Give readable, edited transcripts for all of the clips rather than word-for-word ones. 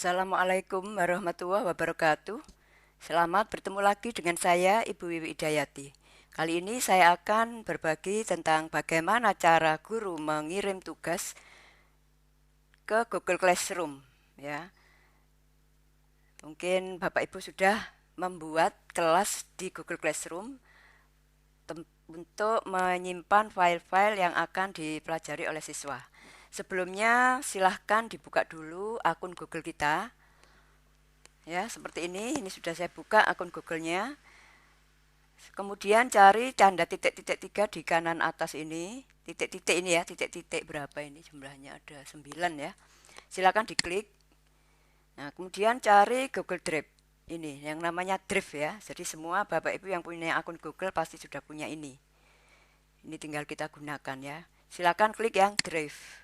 Assalamualaikum warahmatullahi wabarakatuh. Selamat bertemu lagi dengan saya, Ibu Wiwi Idayati. Kali ini saya akan berbagi tentang bagaimana cara guru mengirim tugas ke Google Classroom. Ya, mungkin Bapak Ibu sudah membuat kelas di Google Classroom untuk menyimpan file-file yang akan dipelajari oleh siswa. Sebelumnya silahkan dibuka dulu akun Google kita. Ya, seperti ini sudah saya buka akun Google-nya. Kemudian cari tanda titik-titik 3 di kanan atas ini. Titik-titik ini ya, titik-titik berapa ini jumlahnya, ada 9 ya. Silakan diklik. Nah, kemudian cari Google Drive. Ini yang namanya Drive ya. Jadi semua Bapak Ibu yang punya akun Google pasti sudah punya ini. Ini tinggal kita gunakan ya. Silakan klik yang Drive.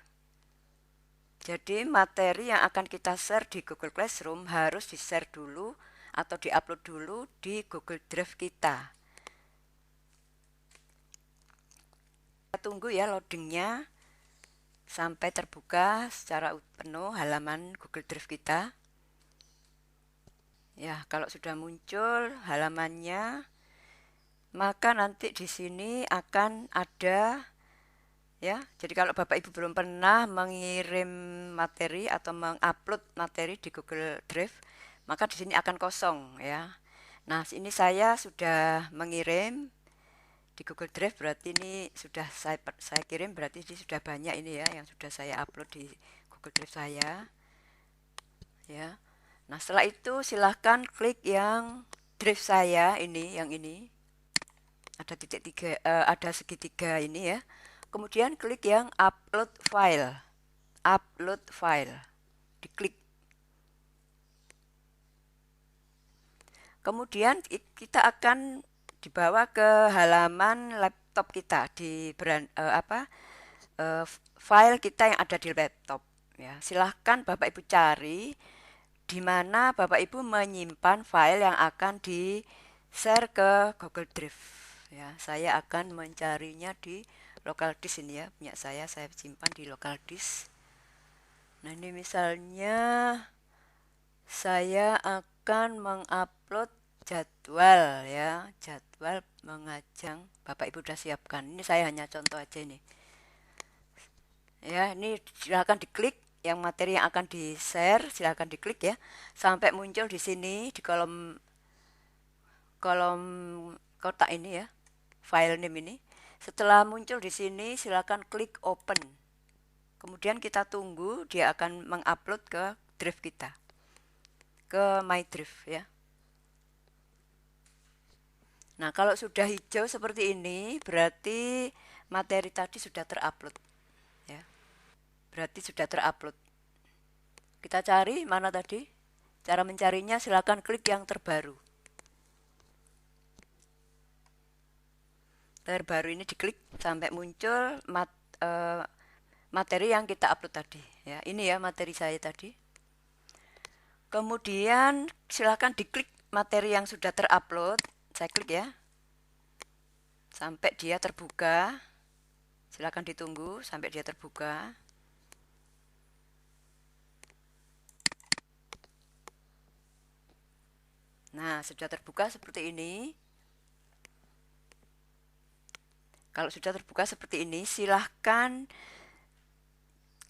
Jadi materi yang akan kita share di Google Classroom harus di-share dulu atau di-upload dulu di Google Drive kita. Kita tunggu ya loadingnya sampai terbuka secara penuh halaman Google Drive kita. Ya, kalau sudah muncul halamannya, maka nanti di sini akan ada ya. Jadi kalau Bapak Ibu belum pernah mengirim materi atau mengupload materi di Google Drive, maka di sini akan kosong ya. Nah, ini saya sudah mengirim di Google Drive, berarti ini sudah saya kirim, berarti ini sudah banyak ini ya yang sudah saya upload di Google Drive saya. Ya. Nah, setelah itu silahkan klik yang drive saya ini, yang ini. Ada titik tiga, ada segitiga ini ya. Kemudian klik yang upload file. Upload file. Diklik. Kemudian kita akan dibawa ke halaman laptop kita di file kita yang ada di laptop ya. Silahkan Bapak Ibu cari di mana Bapak Ibu menyimpan file yang akan di-share ke Google Drive ya. Saya akan mencarinya di local disk ini ya, punya saya simpan di local disk. Nah, ini misalnya saya akan mengupload jadwal ya, jadwal mengajang. Bapak Ibu sudah siapkan. Ini saya hanya contoh aja ini. Ya, ini silakan diklik yang materi yang akan di-share, silakan diklik ya sampai muncul di sini di kolom kotak ini ya, file name ini. Setelah muncul di sini silakan klik open. Kemudian kita tunggu dia akan mengupload ke drive kita, ke my drive ya. Nah, kalau sudah hijau seperti ini berarti materi tadi sudah terupload ya. Berarti sudah terupload. Kita cari mana tadi? Cara mencarinya silakan klik yang terbaru. Terbaru ini diklik sampai muncul materi yang kita upload tadi ya. Ini ya materi saya tadi. Kemudian silakan diklik materi yang sudah terupload. Saya klik ya. Sampai dia terbuka. Silakan ditunggu sampai dia terbuka. Nah, sudah terbuka seperti ini. Kalau sudah terbuka seperti ini, silahkan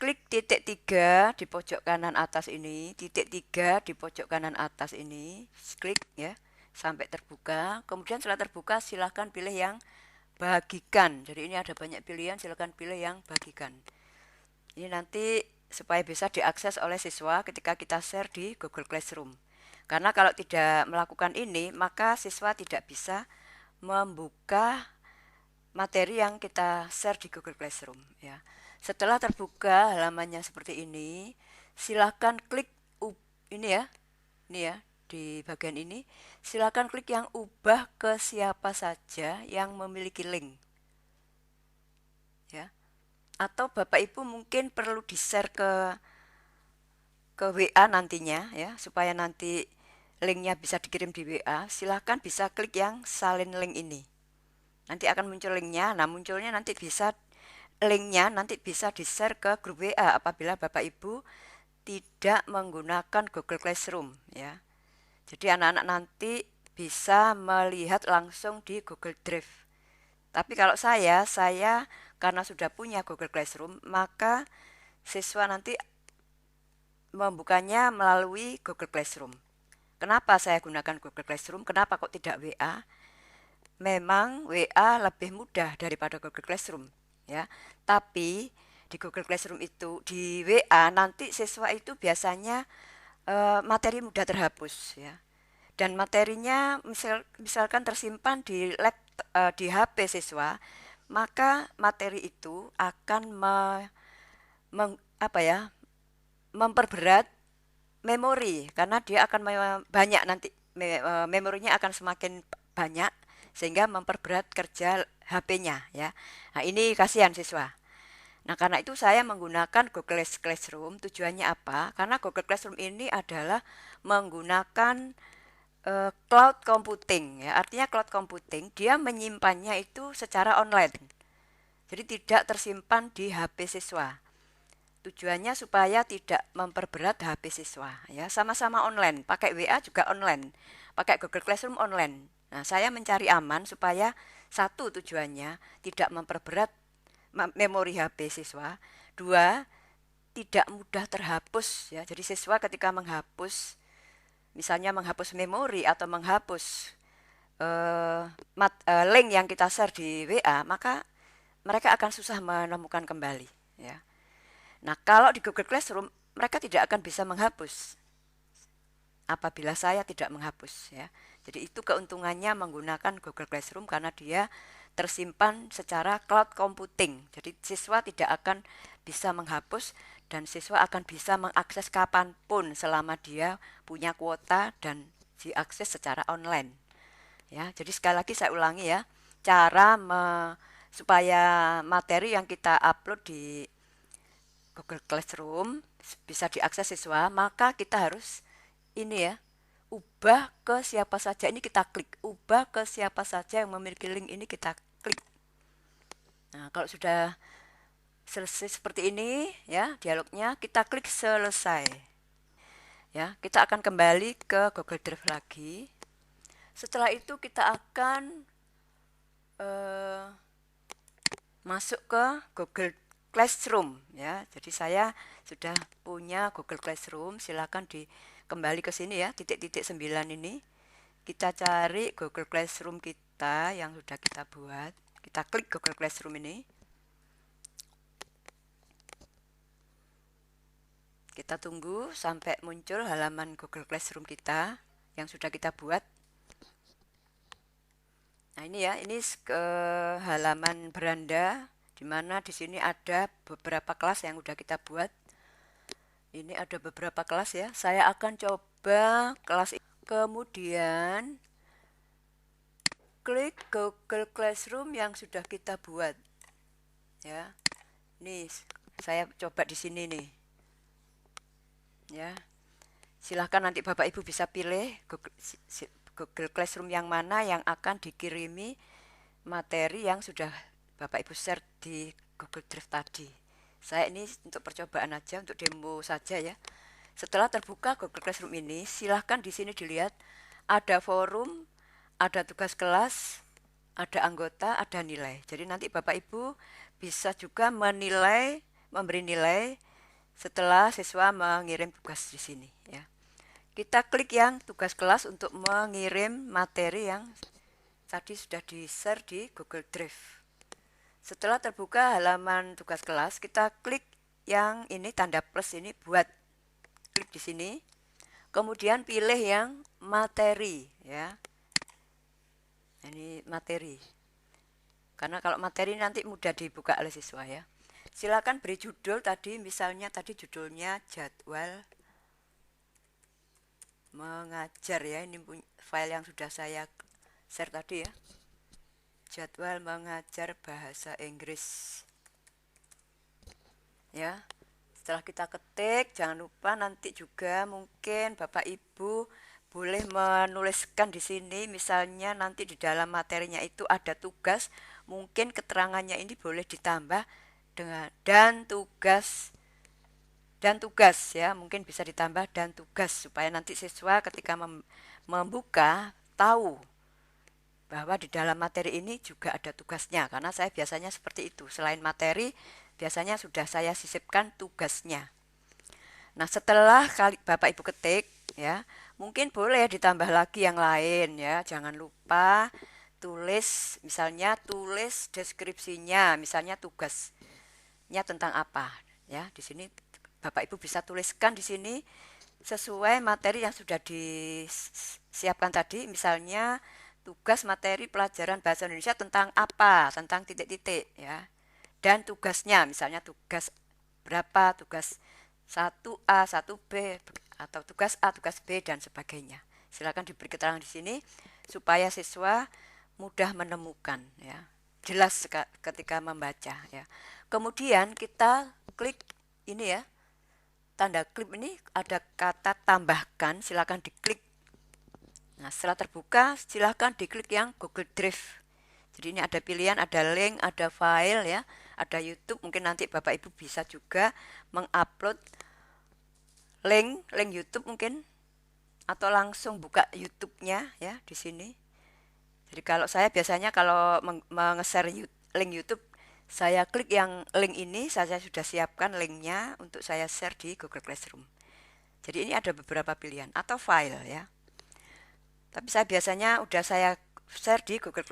klik titik 3 di pojok kanan atas ini, titik 3 di pojok kanan atas ini, klik ya, sampai terbuka. Kemudian setelah terbuka, silahkan pilih yang bagikan. Jadi ini ada banyak pilihan, silahkan pilih yang bagikan. Ini nanti supaya bisa diakses oleh siswa ketika kita share di Google Classroom. Karena kalau tidak melakukan ini, maka siswa tidak bisa membuka materi yang kita share di Google Classroom ya. Setelah terbuka halamannya seperti ini, silakan klik ini ya. Ini ya, di bagian ini silakan klik yang ubah ke siapa saja yang memiliki link. Ya. Atau Bapak Ibu mungkin perlu di-share ke WA nantinya ya, supaya nanti linknya bisa dikirim di WA. Silahkan bisa klik yang salin link ini. Nanti akan muncul linknya. Nah, munculnya linknya nanti bisa di-share ke grup WA apabila Bapak Ibu tidak menggunakan Google Classroom ya. Jadi anak-anak nanti bisa melihat langsung di Google Drive. Tapi kalau saya karena sudah punya Google Classroom, maka siswa nanti membukanya melalui Google Classroom. Kenapa saya gunakan Google Classroom? Kenapa kok tidak WA? Memang WA lebih mudah daripada Google Classroom, ya. Tapi di Google Classroom itu, di WA nanti siswa itu biasanya materi mudah terhapus, ya. Dan materinya misalkan tersimpan di di HP siswa, maka materi itu akan apa ya, memperberat memori karena dia akan banyak nanti memorinya akan semakin banyak sehingga memperberat kerja HP-nya ya. Nah, ini kasihan siswa. Nah, karena itu saya menggunakan Google Classroom. Tujuannya apa? Karena Google Classroom ini adalah menggunakan cloud computing ya. Artinya cloud computing dia menyimpannya itu secara online. Jadi tidak tersimpan di HP siswa. Tujuannya supaya tidak memperberat HP siswa ya, sama-sama online, pakai WA juga online, pakai Google Classroom online. Nah, saya mencari aman supaya satu tujuannya tidak memperberat memori HP siswa, dua tidak mudah terhapus ya. Jadi siswa ketika menghapus, misalnya menghapus memori atau menghapus link yang kita share di WA, maka mereka akan susah menemukan kembali ya. Nah, kalau di Google Classroom mereka tidak akan bisa menghapus apabila saya tidak menghapus ya. Jadi itu keuntungannya menggunakan Google Classroom karena dia tersimpan secara cloud computing. Jadi siswa tidak akan bisa menghapus dan siswa akan bisa mengakses kapanpun selama dia punya kuota dan diakses secara online. Ya, jadi sekali lagi saya ulangi ya, cara supaya materi yang kita upload di Google Classroom bisa diakses siswa, maka kita harus ini ya, ubah ke siapa saja, ini kita klik, ubah ke siapa saja yang memiliki link ini kita klik. Nah, kalau sudah selesai seperti ini ya dialognya, kita klik selesai. Ya, kita akan kembali ke Google Drive lagi. Setelah itu kita akan masuk ke Google Classroom ya. Jadi saya sudah punya Google Classroom, silakan kembali ke sini ya, titik-titik 9 ini. Kita cari Google Classroom kita yang sudah kita buat. Kita klik Google Classroom ini. Kita tunggu sampai muncul halaman Google Classroom kita yang sudah kita buat. Nah, ini ya, ini ke halaman beranda di mana di sini ada beberapa kelas yang sudah kita buat. Ini ada beberapa kelas ya. Saya akan coba kelas ini. Kemudian klik Google Classroom yang sudah kita buat. Ya. Nih, saya coba di sini nih. Ya. Silahkan nanti Bapak Ibu bisa pilih Google Classroom yang mana yang akan dikirimi materi yang sudah Bapak Ibu share di Google Drive tadi. Saya ini untuk percobaan aja, untuk demo saja ya. Setelah terbuka Google Classroom ini, silahkan di sini dilihat ada forum, ada tugas kelas, ada anggota, ada nilai. Jadi nanti Bapak Ibu bisa juga menilai, memberi nilai setelah siswa mengirim tugas di sini ya. Kita klik yang tugas kelas untuk mengirim materi yang tadi sudah di-share di Google Drive. Setelah terbuka halaman tugas kelas, kita klik yang ini tanda plus ini buat. Klik di sini. Kemudian pilih yang materi ya. Ini materi. Karena kalau materi nanti mudah dibuka oleh siswa ya. Silakan beri judul tadi, misalnya tadi judulnya jadwal mengajar ya. Ini file yang sudah saya share tadi ya. Jadwal mengajar bahasa Inggris. Ya. Setelah kita ketik, jangan lupa nanti juga mungkin Bapak Ibu boleh menuliskan di sini, misalnya nanti di dalam materinya itu ada tugas, mungkin keterangannya ini boleh ditambah dengan dan tugas dan tugas ya, mungkin bisa ditambah dan tugas supaya nanti siswa ketika membuka tahu bahwa di dalam materi ini juga ada tugasnya, karena saya biasanya seperti itu. Selain materi, biasanya sudah saya sisipkan tugasnya. Nah, setelah Bapak Ibu ketik ya, mungkin boleh ditambah lagi yang lain ya. Jangan lupa tulis, misalnya tulis deskripsinya, misalnya tugasnya tentang apa ya. Di sini Bapak Ibu bisa tuliskan di sini sesuai materi yang sudah disiapkan tadi, misalnya tugas materi pelajaran bahasa Indonesia tentang apa, tentang titik-titik ya. Dan tugasnya, misalnya tugas berapa, tugas 1A, 1B, atau tugas A, tugas B, dan sebagainya. Silakan diberi keterangan di sini supaya siswa mudah menemukan ya. Jelas ketika membaca ya. Kemudian kita klik ini ya. Tanda klik ini ada kata tambahkan, silakan diklik. Nah, setelah terbuka, silakan diklik yang Google Drive. Jadi ini ada pilihan, ada link, ada file ya, ada YouTube. Mungkin nanti Bapak Ibu bisa juga mengupload link YouTube mungkin, atau langsung buka YouTube-nya ya di sini. Jadi kalau saya biasanya kalau meng-share link YouTube, saya klik yang link ini, saya sudah siapkan linknya untuk saya share di Google Classroom. Jadi ini ada beberapa pilihan atau file ya. Tapi saya biasanya udah saya share di Google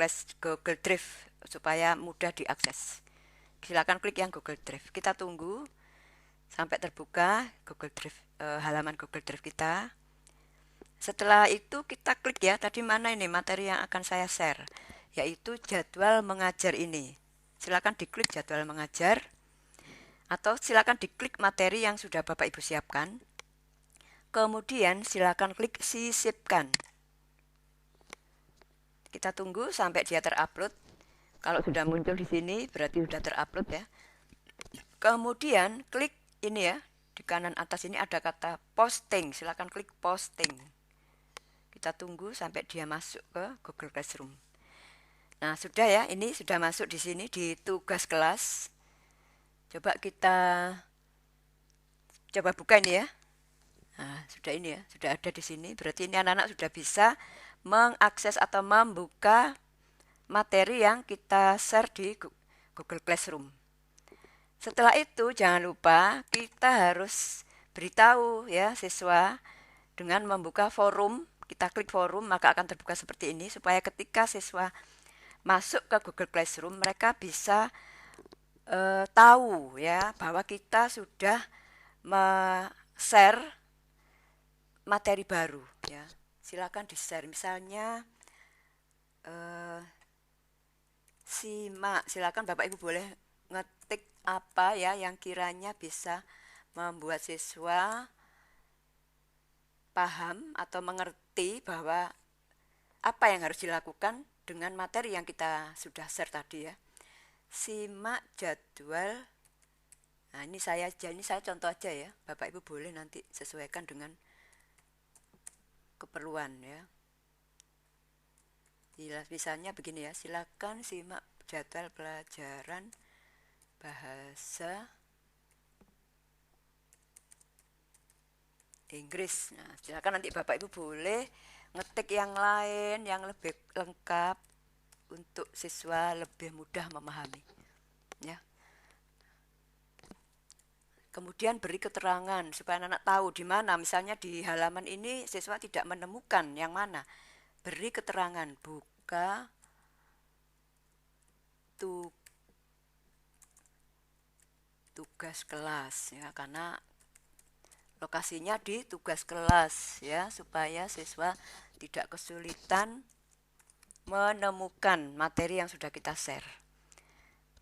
Drive supaya mudah diakses. Silakan klik yang Google Drive. Kita tunggu sampai terbuka Google Drive, halaman Google Drive kita. Setelah itu kita klik ya, tadi mana ini materi yang akan saya share, yaitu jadwal mengajar ini. Silakan diklik jadwal mengajar, atau silakan diklik materi yang sudah Bapak Ibu siapkan. Kemudian silakan klik sisipkan. Kita tunggu sampai dia terupload. Kalau sudah muncul di sini berarti sudah terupload ya. Kemudian klik ini ya, di kanan atas ini ada kata posting. Silakan klik posting. Kita tunggu sampai dia masuk ke Google Classroom. Nah, sudah ya, ini sudah masuk di sini di tugas kelas. Coba kita buka ini ya. Nah, sudah ini ya, sudah ada di sini. Berarti ini anak-anak sudah bisa mengakses atau membuka materi yang kita share di Google Classroom. Setelah itu jangan lupa kita harus beritahu ya siswa dengan membuka forum. Kita klik forum maka akan terbuka seperti ini supaya ketika siswa masuk ke Google Classroom mereka bisa tahu ya bahwa kita sudah share materi baru ya. Silakan di-share misalnya simak, silakan Bapak Ibu boleh ngetik apa ya yang kiranya bisa membuat siswa paham atau mengerti bahwa apa yang harus dilakukan dengan materi yang kita sudah share tadi ya. Simak jadwal. Nah, ini saya contoh aja ya. Bapak Ibu boleh nanti sesuaikan dengan keperluan ya. Misalnya begini ya, silakan simak jadwal pelajaran bahasa Inggris. Nah, silakan nanti Bapak Ibu boleh ngetik yang lain yang lebih lengkap untuk siswa lebih mudah memahami. Ya. Kemudian beri keterangan supaya anak tahu di mana, misalnya di halaman ini siswa tidak menemukan yang mana. Beri keterangan, buka tugas kelas ya, karena lokasinya di tugas kelas ya, supaya siswa tidak kesulitan menemukan materi yang sudah kita share.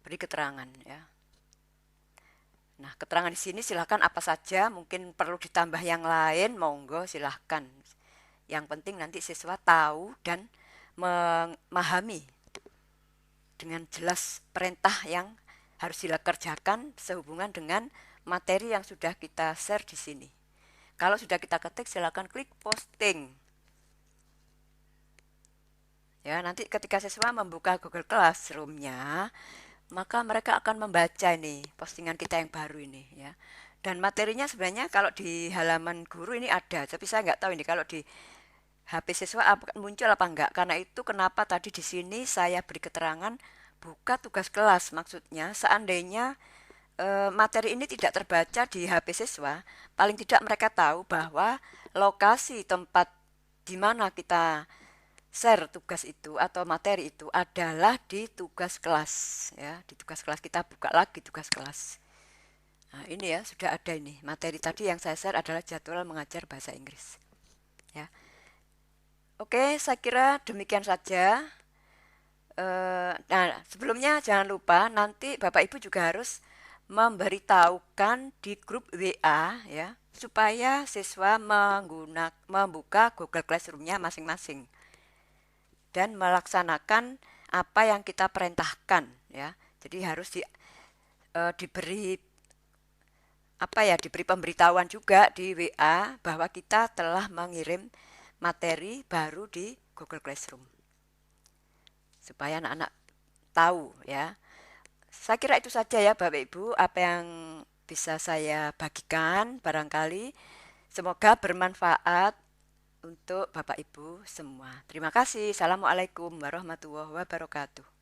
Beri keterangan ya. Nah, keterangan di sini silahkan apa saja, mungkin perlu ditambah yang lain, monggo silahkan. Yang penting nanti siswa tahu dan memahami dengan jelas perintah yang harus dikerjakan sehubungan dengan materi yang sudah kita share di sini. Kalau sudah kita ketik, silakan klik posting. Ya, nanti ketika siswa membuka Google Classroom-nya, maka mereka akan membaca ini postingan kita yang baru ini ya. Dan materinya sebenarnya kalau di halaman guru ini ada, tapi saya nggak tahu ini kalau di HP siswa muncul apa enggak. Karena itu kenapa tadi di sini saya beri keterangan buka tugas kelas. Maksudnya seandainya materi ini tidak terbaca di HP siswa, paling tidak mereka tahu bahwa lokasi tempat di mana kita share tugas itu atau materi itu adalah di tugas kelas ya. Di tugas kelas kita buka lagi tugas kelas. Nah, ini ya sudah ada ini. Materi tadi yang saya share adalah jadwal mengajar bahasa Inggris. Ya. Oke, saya kira demikian saja. Nah, sebelumnya jangan lupa nanti Bapak Ibu juga harus memberitahukan di grup WA ya, supaya siswa membuka Google Classroom-nya masing-masing dan melaksanakan apa yang kita perintahkan ya. Jadi harus diberi diberi pemberitahuan juga di WA bahwa kita telah mengirim materi baru di Google Classroom supaya anak-anak tahu ya. Saya kira itu saja ya Bapak Ibu apa yang bisa saya bagikan barangkali semoga bermanfaat untuk Bapak Ibu semua. Terima kasih. Assalamualaikum warahmatullahi wabarakatuh.